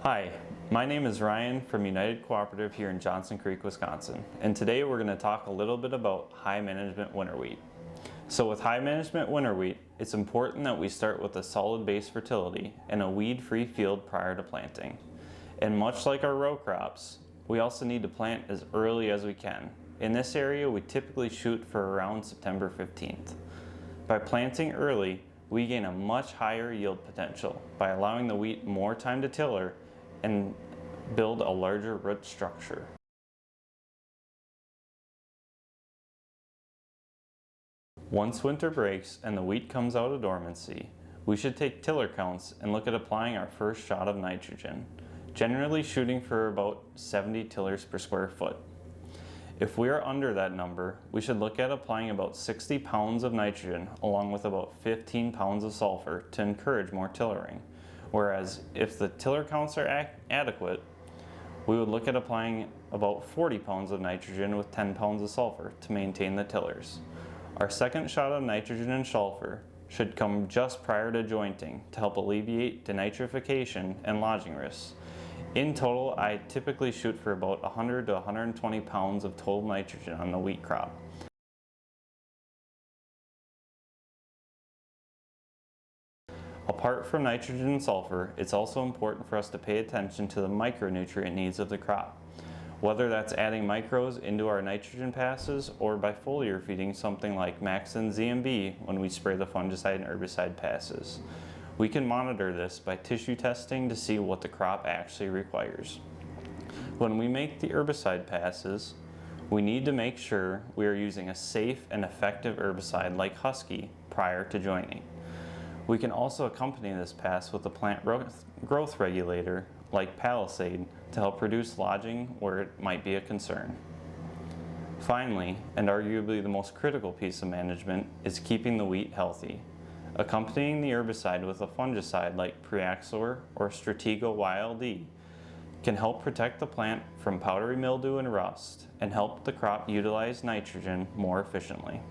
Hi, my name is Ryan from United Cooperative here in Johnson Creek, Wisconsin, and today we're going to talk a little bit about high management winter wheat. So with high management winter wheat, it's important that we start with a solid base fertility and a weed-free field prior to planting. And much like our row crops, we also need to plant as early as we can. In this area, we typically shoot for around September 15th. By planting early, we gain a much higher yield potential by allowing the wheat more time to tiller and build a larger root structure. Once winter breaks and the wheat comes out of dormancy, we should take tiller counts and look at applying our first shot of nitrogen, generally shooting for about 70 tillers per square foot. If we are under that number, we should look at applying about 60 pounds of nitrogen along with about 15 pounds of sulfur to encourage more tillering. Whereas if the tiller counts are adequate, we would look at applying about 40 pounds of nitrogen with 10 pounds of sulfur to maintain the tillers. Our second shot of nitrogen and sulfur should come just prior to jointing to help alleviate denitrification and lodging risks. In total, I typically shoot for about 100 to 120 pounds of total nitrogen on the wheat crop. Apart from nitrogen and sulfur, it's also important for us to pay attention to the micronutrient needs of the crop. Whether that's adding micros into our nitrogen passes or by foliar feeding something like Maxen ZMB when we spray the fungicide and herbicide passes. We can monitor this by tissue testing to see what the crop actually requires. When we make the herbicide passes, we need to make sure we are using a safe and effective herbicide like Husky prior to joining. We can also accompany this pass with a plant growth regulator like Palisade to help reduce lodging where it might be a concern. Finally, and arguably the most critical piece of management, is keeping the wheat healthy. Accompanying the herbicide with a fungicide like Priaxor or Stratego YLD can help protect the plant from powdery mildew and rust and help the crop utilize nitrogen more efficiently.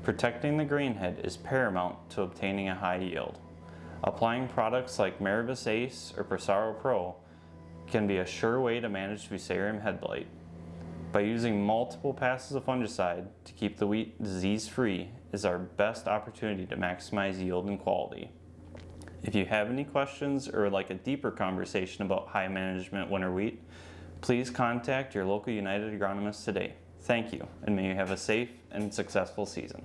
Protecting the grain head is paramount to obtaining a high yield. Applying products like Meravis Ace or Prosaro Pro can be a sure way to manage Fusarium head blight. By using multiple passes of fungicide to keep the wheat disease-free is our best opportunity to maximize yield and quality. If you have any questions or would like a deeper conversation about high management winter wheat, please contact your local United agronomist today. Thank you, and may you have a safe and successful season.